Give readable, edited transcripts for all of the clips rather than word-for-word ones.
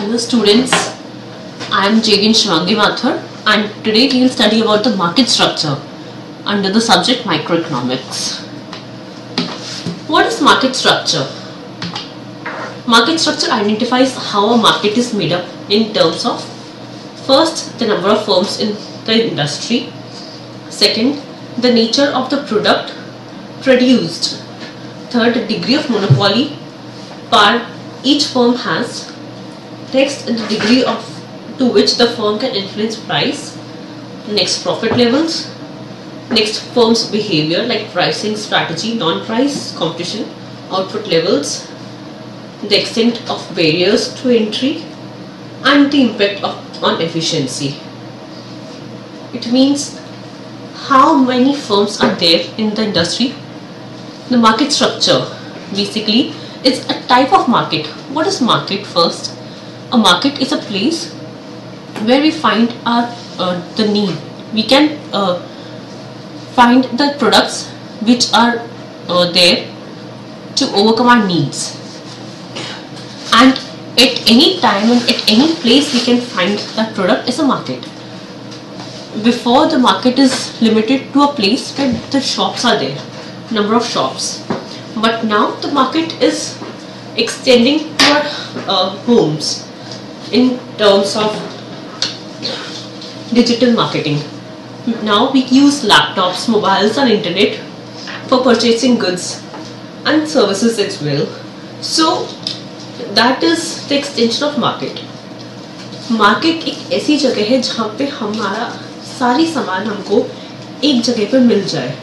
Hello students, I am Jagin Shivangi Mathur and today we will study about the market structure under the subject microeconomics. What is market structure? Market structure identifies how a market is made up in terms of first, the number of firms in the industry, second, the nature of the product produced, third, the degree of monopoly power each firm has, next, the degree to which the firm can influence price, next, profit levels, next, firm's behavior like pricing strategy, non-price competition, output levels, the extent of barriers to entry, and the impact on efficiency. It means how many firms are there in the industry. The market structure basically is a type of market. What is market first? A market is a place where we find the need. We can find the products which are there to overcome our needs. And at any time and at any place we can find that product is a market. Before, the market is limited to a place where the shops are there, number of shops. But now the market is extending to our homes in terms of digital marketing. Now we use laptops, mobiles and internet for purchasing goods and services as well. So that is the extension of market. Market एक ऐसी जगह है जहाँ पे हमारा सारी सामान हमको एक जगह पे मिल जाए.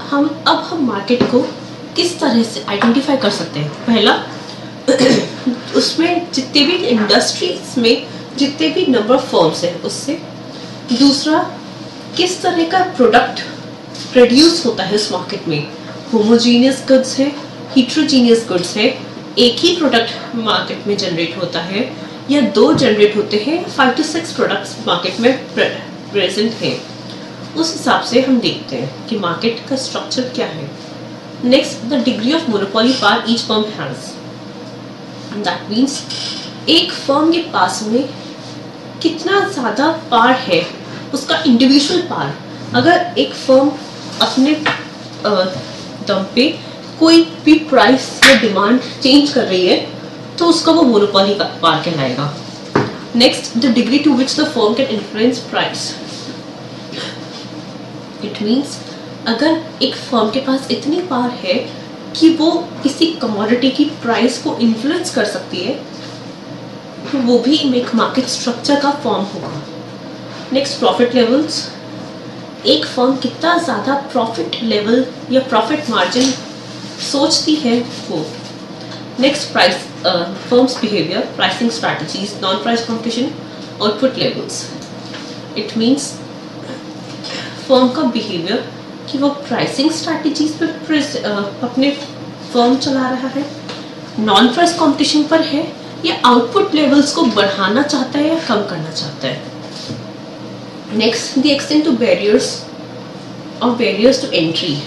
हम मार्केट को किस तरह से आइडेंटिफाई कर सकते हैं? पहला, उसमें जितने भी इंडस्ट्रीज में जितने भी नंबर ऑफ फर्म्स हैं उससे. दूसरा, किस तरह का प्रोडक्ट प्रोड्यूस होता है उस मार्केट में. होमोजीनियस गुड्स है, हिट्रोजीनियस गुड्स है, एक ही प्रोडक्ट मार्केट में जनरेट होता है या दो जनरेट होते हैं, 5 to 6 प्रोडक्ट्स मार्केट में प्रेजेंट है. उस हिसाब से हम देखते हैं कि मार्केट का स्ट्रक्चर क्या है. Next, the degree of monopoly power each firm has. That means एक फर्म के पास में कितना ज़्यादा पावर है, उसका इंडिविजुअल पावर. अगर एक फर्म अपने दम पे कोई भी प्राइस या डिमांड चेंज कर रही है तो उसका वो मोनोपोली का पावर कहलाएगा. Next, the degree to which the firm can influence price. It means अगर एक फर्म के पास इतनी पावर है कि वो किसी कमोडिटी की प्राइस को इन्फ्लुएंस कर सकती है तो वो भी एक मार्केट स्ट्रक्चर का फॉर्म होगा. Next, profit levels. एक फर्म कितना ज़्यादा प्रॉफिट लेवल या प्रॉफिट मार्जिन सोचती है वो. Next, price firms behaviour, pricing strategies, non price competition, output levels. It means firm का बिहेवियर कि वो प्राइसिंग स्ट्रैटेजीज पे अपने फर्म चला रहा है, नॉन प्राइस कंपटीशन पर है या आउटपुट लेवल्स को बढ़ाना चाहता है या कम करना चाहता है. Next, the extent to barriers और बैरियर्स टू एंट्री.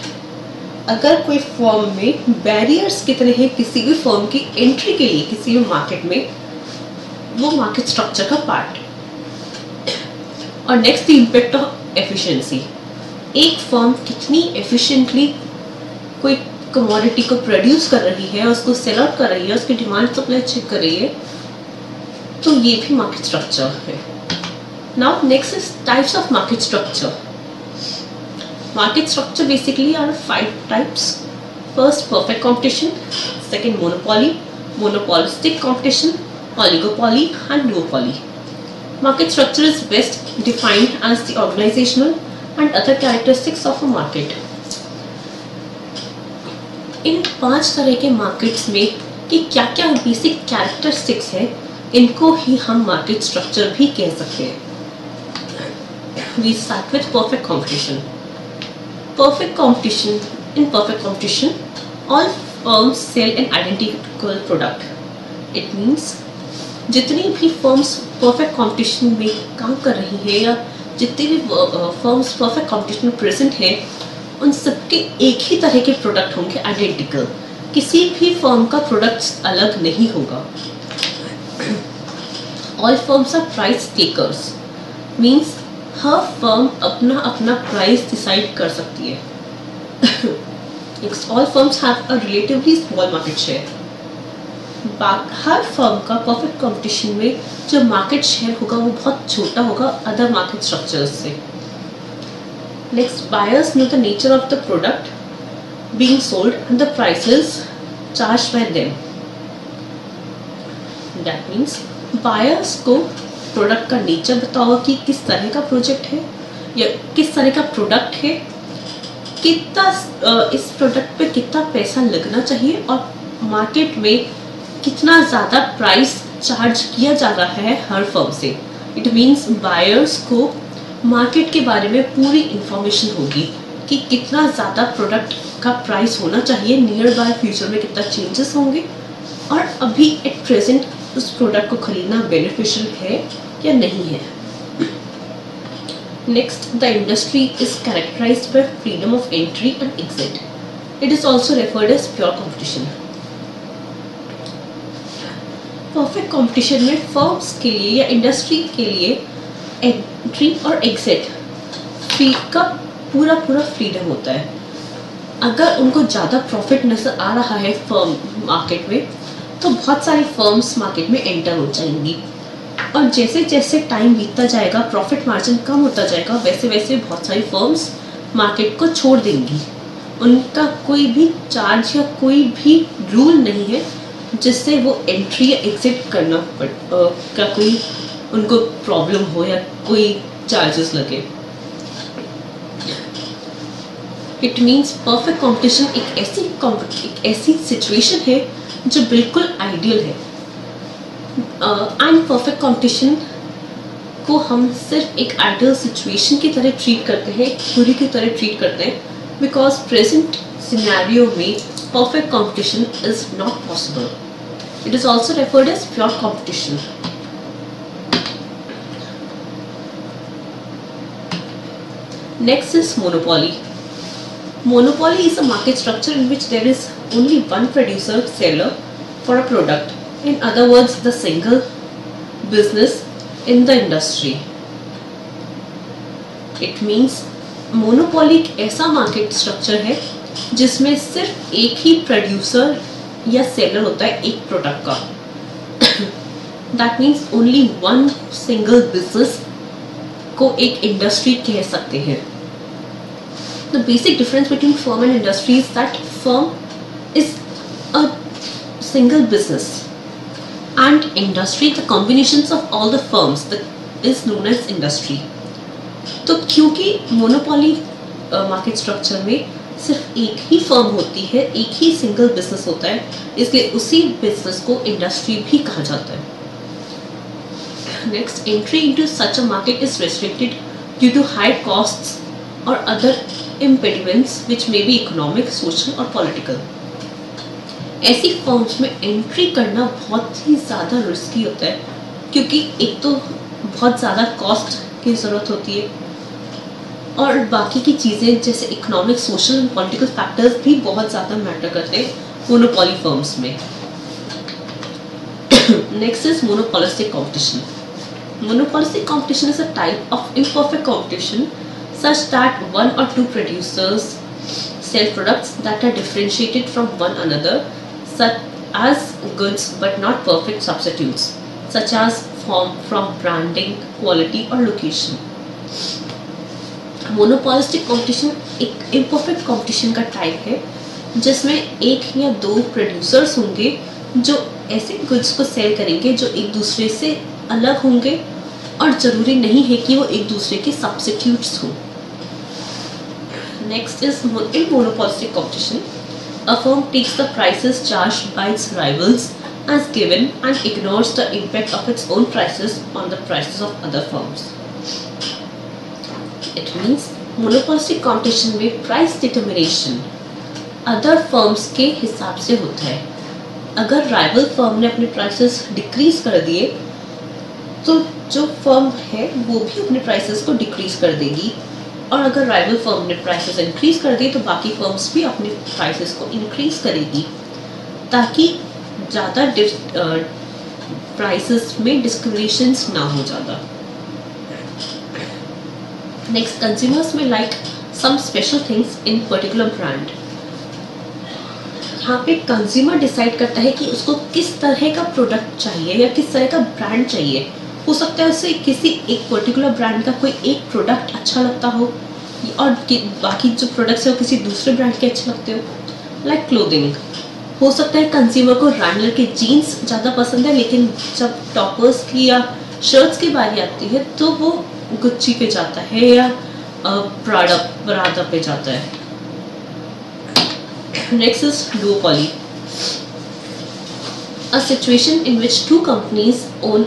अगर कोई फर्म में बैरियर्स कितने हैं किसी भी फर्म की एंट्री के लिए किसी भी मार्केट में, वो मार्केट स्ट्रक्चर का पार्ट. और next, the impact of efficiency. एक फर्म कितनी एफिशिएंटली कोई कमोडिटी को प्रोड्यूस कर रही है, उसको सेल आउट कर रही है, उसकी डिमांड सप्लाई चेक कर रही है, तो ये भी मार्केट स्ट्रक्चर है. Now next is types of market structure. Market structure basically are 5 types. First, perfect competition. Second, monopoly, monopolistic competition, oligopoly and duopoly. Market structure is best defined as the organizational and other characteristics of a market. इन 5 तरह के markets में कि क्या क्या basic characteristics है, इनको ही हम market structure भी कह सकते हैं. We start with perfect competition. Perfect competition. In perfect competition, all firms sell an identical product. It means जितनी भी फर्म्स परफेक्ट कंपटीशन में काम कर रही है या जितने भी फर्म्स परफेक्ट कंपटीशन में प्रेजेंट है, उन सबके एक ही तरह के प्रोडक्ट होंगे, आइडेंटिकल. किसी भी फर्म का प्रोडक्ट अलग नहीं होगा. All firms are price takers. Means her firm अपना अपना प्राइस डिसाइड कर सकती है. All firms have a relatively small market share. Her firm का परफेक्ट कंपटीशन में जो मार्केट शेयर होगा वो बहुत छोटा होगा अदर मार्केट स्ट्रक्चर्स से. Next, buyers know the nature of the product being sold and the prices charged bye them. That means buyers को प्रोडक्ट का नेचर पता होगा कि किस तरह का प्रोजेक्ट है या किस तरह का प्रोडक्ट है, कितना इस प्रोडक्ट पे कितना पैसा लगना चाहिए और मार्केट में कितना ज़्यादा प्राइस चार्ज किया जा रहा है हर फर्म से. इट मीन्स बायर्स को मार्केट के बारे में पूरी इंफॉर्मेशन होगी कि कितना ज़्यादा प्रोडक्ट का प्राइस होना चाहिए, नियर बाय फ्यूचर में कितना चेंजेस होंगे और अभी एट प्रेजेंट उस प्रोडक्ट को खरीदना बेनिफिशियल है या नहीं है. Next, the industry is characterised by freedom of entry and exit. It is also referred as pure competition. Perfect competition में फर्म्स के लिए या इंडस्ट्री के लिए एंट्री और एग्जिट का पूरा फ्रीडम होता है. अगर उनको ज़्यादा प्रॉफिट नजर आ रहा है फर्म मार्केट में तो बहुत सारी फर्म्स मार्केट में एंटर हो जाएंगी और जैसे जैसे टाइम बीतता जाएगा, प्रॉफिट मार्जिन कम होता जाएगा, वैसे वैसे बहुत सारी फर्म्स मार्केट को छोड़ देंगी. उनका कोई भी चार्ज या कोई भी रूल नहीं है जिससे वो एंट्री या एग्जिट करना का कोई उनको प्रॉब्लम हो या कोई चार्जेस लगे. इट मीन्स परफेक्ट कॉम्पिटिशन एक ऐसी सिचुएशन है जो बिल्कुल आइडियल है. एंड परफेक्ट कंपटीशन को हम सिर्फ एक आइडियल सिचुएशन की तरह ट्रीट करते हैं, पूरी की तरह ट्रीट करते हैं, बिकॉज प्रेजेंट सिनेरियो में perfect competition is not possible. It is also referred as pure competition. Next is monopoly. Monopoly is a market structure in which there is only one producer seller for a product. In other words, the single business in the industry. It means monopoly एक ऐसा market structure है जिसमें सिर्फ एक ही producer या seller होता है एक product का. That means only one single business को एक industry कह सकते हैं. The basic difference between firm and industry is that firm is a single business and industry, the combinations of all the firms, that is known as industry. तो क्योंकि monopoly market structure में सिर्फ एक ही firm होती है, एक ही single business होता है, इसलिए उसी बिजनेस को इंडस्ट्री भी कहा जाता है. Next, entry into such a market is restricted due to high costs और other impediments which may be economic, social और political. ऐसी फर्म्स में एंट्री करना बहुत ही ज़्यादा रिस्की होता है क्योंकि एक तो बहुत ज़्यादा कॉस्ट की ज़रूरत होती है और बाकी की चीज़ें जैसे economic, social and political factors भी बहुत ज़्यादा मैटर करते हैं मोनोपोली फर्म्स में. Next is monopolistic competition. Monopolistic competition is a type of imperfect competition such that one or two producers sell products that are differentiated from one another, such as goods but not perfect substitutes, such as from branding, quality or location. Monopolistic competition एक imperfect competition का type है जिसमें एक या दो producers होंगे जो ऐसे goods को sell करेंगे जो एक दूसरे से अलग होंगे और जरूरी नहीं है कि वो एक दूसरे के substitutes हों. Next is in monopolistic competition, a firm takes the prices charged by its rivals as given and ignores the impact of its own prices on the prices of other firms. It means monopolistic competition में price determination other firms के हिसाब से होता है. अगर rival firm ने अपने prices decrease कर दिए तो जो firm है वो भी अपने prices को decrease कर देगी और अगर राइवल फर्म ने प्राइसेस इंक्रीज कर दिए तो बाकी फर्म्स भी अपने प्राइसेस को इंक्रीज करेगी. ताकि ज़्यादा प्राइसेस में डिस्क्रिमिनेशंस ना हो ज़्यादा। नेक्स्ट, कंज्यूमर्स में like some special things in particular brand. यहाँ पे कंज्यूमर डिसाइड करता है कि उसको किस तरह का प्रोडक्ट चाहिए या किस तरह का ब्रांड चाहिए। हो सकता है उसे किसी एक पर्टिकुलर ब्रांड का कोई एक प्रोडक्ट अच्छा लगता हो और बाकी जो प्रोडक्ट्स है वो किसी दूसरे ब्रांड के अच्छे लगते हो। लाइक क्लोथिंग, हो सकता है कंज्यूमर को रैंडलर के जीन्स ज़्यादा पसंद है, लेकिन जब टॉपर्स की या शर्ट्स की बारी आती है तो वो गुच्ची पे जाता है या प्राडा पे जाता है। Next is duopoly, a situation in which two companies own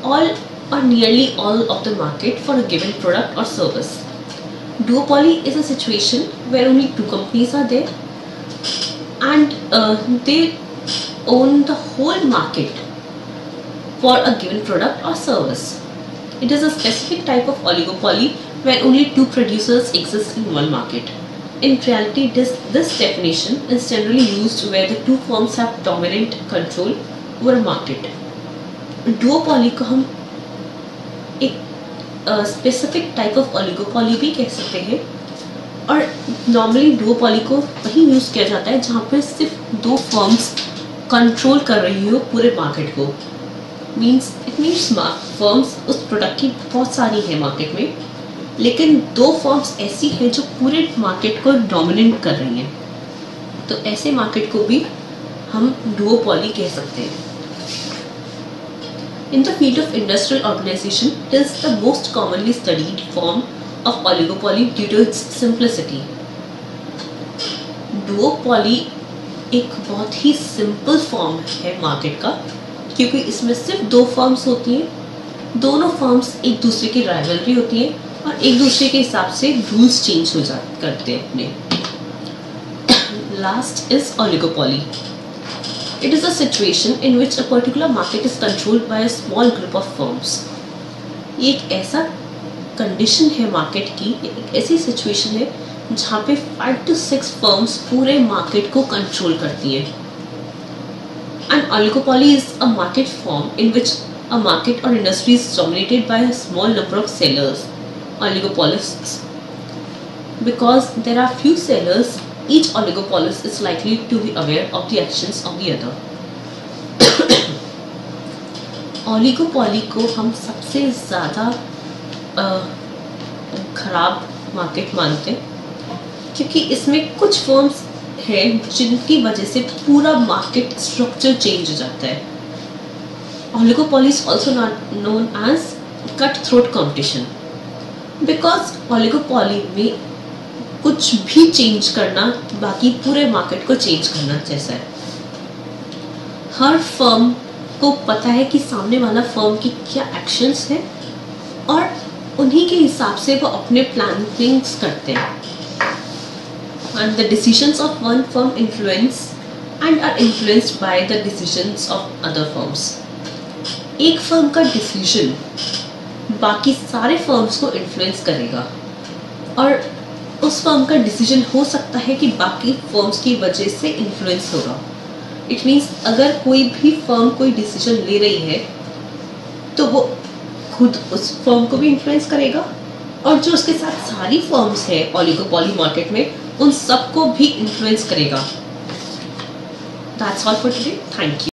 all or nearly all of the market for a given product or service. Duopoly is a situation where only two companies are there and they own the whole market for a given product or service. It is a specific type of oligopoly where only two producers exist in one market. In reality, this definition is generally used where the two firms have dominant control over a market. Duopoly को हम एक specific type of oligopoly भी कह सकते हैं, और normally duopoly को वहीं यूज़ किया जाता है जहाँ पे सिर्फ दो फर्म्स कंट्रोल कर रही हो पूरे मार्केट को। इट मीन्स फर्म्स उस प्रोडक्ट की बहुत सारी है मार्केट में, लेकिन दो फर्म्स ऐसी हैं जो पूरे मार्केट को डोमिनेट कर रही हैं, तो ऐसे मार्केट को भी हम डुओपोली कह सकते हैं। In the field of industrial organization, it is the most commonly studied form of oligopoly due to its simplicity. Duopoly एक बहुत ही सिंपल फॉर्म है मार्केट का, क्योंकि इसमें सिर्फ दो फर्म्स होती हैं, दोनों फर्म्स एक दूसरे की राइवलरी होती है और एक दूसरे के हिसाब से रूल्स चेंज हो करते हैं अपने। Last is oligopoly. It is a situation in which a particular market is controlled by a small group of firms. ये एक ऐसा कंडीशन है मार्केट की, एक ऐसी सिचुएशन है जहाँ पे 5 to 6 फर्म्स पूरे मार्केट को कंट्रोल करती हैं। An oligopoly is a market form in which a market or industry is dominated by a small number of sellers, oligopolists. Because there are few sellers, each oligopolist is likely to be aware of the actions of the other. Oligopoly को हम सबसे ज़्यादा खराब market मानते हैं, क्योंकि इसमें कुछ फर्म्स हैं जिनकी वजह से पूरा मार्केट स्ट्रक्चर चेंज हो जाता है। Oligopoly is also known as cutthroat competition, because oligopoly में कुछ भी चेंज करना बाकी पूरे मार्केट को चेंज करना जैसा है। हर फर्म को पता है कि सामने वाला फर्म की क्या एक्शंस है और उन्हीं के हिसाब से वो अपने प्लानिंग्स करते हैं। And the decisions of one firm influence and are influenced by the decisions of other firms. एक फर्म का डिसीजन बाकी सारे फर्म्स को इन्फ्लुएंस करेगा, और उस फर्म का डिसीजन हो सकता है कि बाकी फर्म्स की वजह से इन्फ्लुएंस होगा। इट मीन्स अगर कोई भी फर्म कोई डिसीजन ले रही है तो वो खुद उस फर्म को भी इन्फ्लुएंस करेगा, और जो उसके साथ सारी फर्म्स है ओलिगोपोली मार्केट में उन सबको भी इन्फ्लुएंस करेगा। That's all for today, thank you.